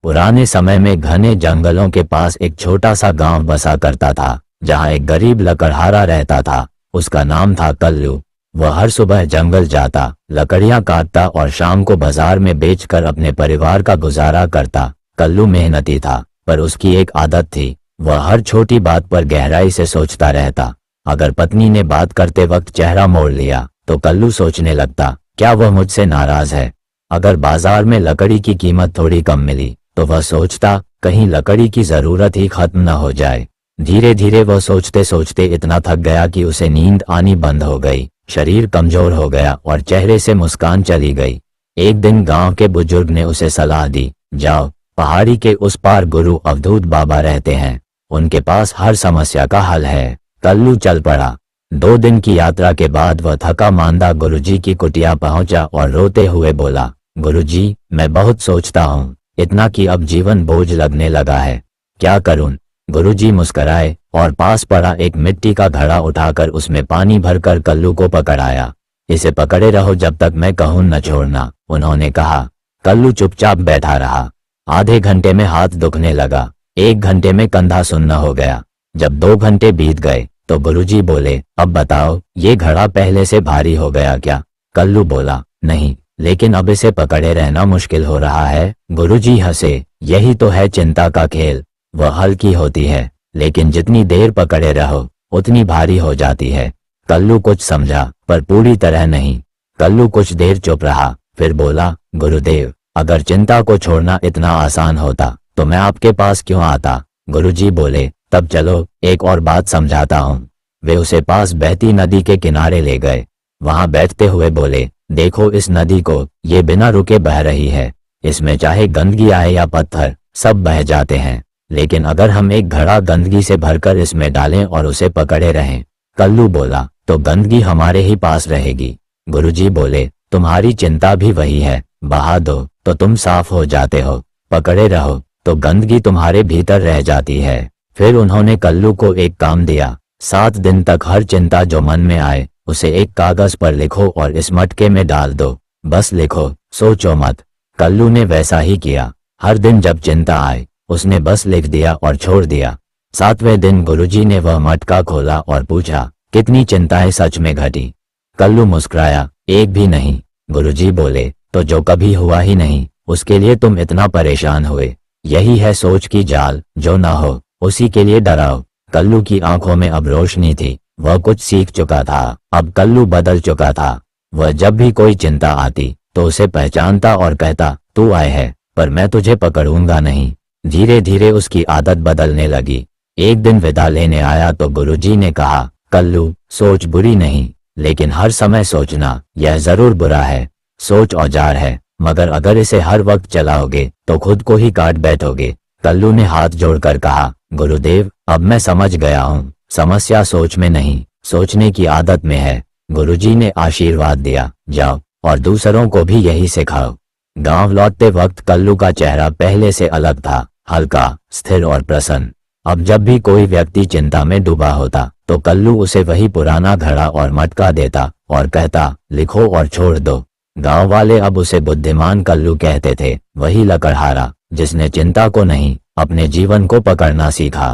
पुराने समय में घने जंगलों के पास एक छोटा सा गांव बसा करता था, जहां एक गरीब लकड़हारा रहता था। उसका नाम था कल्लू। वह हर सुबह जंगल जाता, लकड़ियां काटता और शाम को बाजार में बेचकर अपने परिवार का गुजारा करता। कल्लू मेहनती था, पर उसकी एक आदत थी, वह हर छोटी बात पर गहराई से सोचता रहता। अगर पत्नी ने बात करते वक्त चेहरा मोड़ लिया तो कल्लू सोचने लगता, क्या वह मुझसे नाराज है। अगर बाजार में लकड़ी की कीमत थोड़ी कम मिली तो वह सोचता, कहीं लकड़ी की जरूरत ही खत्म न हो जाए। धीरे धीरे वह सोचते सोचते इतना थक गया कि उसे नींद आनी बंद हो गई, शरीर कमजोर हो गया और चेहरे से मुस्कान चली गई। एक दिन गांव के बुजुर्ग ने उसे सलाह दी, जाओ, पहाड़ी के उस पार गुरु अवधूत बाबा रहते हैं, उनके पास हर समस्या का हल है। कल्लू चल पड़ा। 2 दिन की यात्रा के बाद वह थका मांदा गुरुजी की कुटिया पहुंचा और रोते हुए बोला, गुरुजी, मैं बहुत सोचता हूँ, इतना कि अब जीवन बोझ लगने लगा है, क्या करूं। गुरुजी मुस्कराए और पास पड़ा एक मिट्टी का घड़ा उठाकर उसमें पानी भरकर कल्लू को पकड़ाया। इसे पकड़े रहो जब तक मैं कहूं न छोड़ना, उन्होंने कहा। कल्लू चुपचाप बैठा रहा। आधे घंटे में हाथ दुखने लगा, 1 घंटे में कंधा सुन्न हो गया। जब 2 घंटे बीत गए तो गुरुजी बोले, अब बताओ, ये घड़ा पहले से भारी हो गया क्या। कल्लू बोला, नहीं, लेकिन अब इसे पकड़े रहना मुश्किल हो रहा है। गुरुजी हंसे, यही तो है चिंता का खेल, वह हल्की होती है, लेकिन जितनी देर पकड़े रहो उतनी भारी हो जाती है। कल्लू कुछ समझा, पर पूरी तरह नहीं। कल्लू कुछ देर चुप रहा, फिर बोला, गुरुदेव, अगर चिंता को छोड़ना इतना आसान होता तो मैं आपके पास क्यों आता। गुरुजी बोले, तब चलो, एक और बात समझाता हूँ। वे उसे पास बहती नदी के किनारे ले गए। वहां बैठते हुए बोले, देखो इस नदी को, ये बिना रुके बह रही है, इसमें चाहे गंदगी आए या पत्थर, सब बह जाते हैं। लेकिन अगर हम एक घड़ा गंदगी से भरकर इसमें डालें और उसे पकड़े रहें। कल्लू बोला, तो गंदगी हमारे ही पास रहेगी। गुरुजी बोले, तुम्हारी चिंता भी वही है, बहा दो तो तुम साफ हो जाते हो, पकड़े रहो तो गंदगी तुम्हारे भीतर रह जाती है। फिर उन्होंने कल्लू को एक काम दिया, 7 दिन तक हर चिंता जो मन में आए उसे एक कागज पर लिखो और इस मटके में डाल दो, बस लिखो, सोचो मत। कल्लू ने वैसा ही किया। हर दिन जब चिंता आए उसने बस लिख दिया और छोड़ दिया। 7वें दिन गुरुजी ने वह मटका खोला और पूछा, कितनी चिंताएं सच में घटी। कल्लू मुस्कुराया, एक भी नहीं। गुरुजी बोले, तो जो कभी हुआ ही नहीं उसके लिए तुम इतना परेशान हुए। यही है सोच की जाल, जो ना हो उसी के लिए डराओ। कल्लू की आंखों में अब रोशनी थी, वह कुछ सीख चुका था। अब कल्लू बदल चुका था। वह जब भी कोई चिंता आती तो उसे पहचानता और कहता, तू आए है, पर मैं तुझे पकड़ूंगा नहीं। धीरे धीरे उसकी आदत बदलने लगी। एक दिन विदा लेने आया तो गुरुजी ने कहा, कल्लू, सोच बुरी नहीं, लेकिन हर समय सोचना यह जरूर बुरा है। सोच औजार है, मगर अगर इसे हर वक्त चलाओगे तो खुद को ही काट बैठोगे। कल्लू ने हाथ जोड़कर कहा, गुरुदेव, अब मैं समझ गया हूँ, समस्या सोच में नहीं, सोचने की आदत में है। गुरुजी ने आशीर्वाद दिया, जाओ और दूसरों को भी यही सिखाओ। गांव लौटते वक्त कल्लू का चेहरा पहले से अलग था, हल्का, स्थिर और प्रसन्न। अब जब भी कोई व्यक्ति चिंता में डूबा होता तो कल्लू उसे वही पुराना घड़ा और मटका देता और कहता, लिखो और छोड़ दो। गांव वाले अब उसे बुद्धिमान कल्लू कहते थे, वही लकड़हारा जिसने चिंता को नहीं, अपने जीवन को पकड़ना सीखा।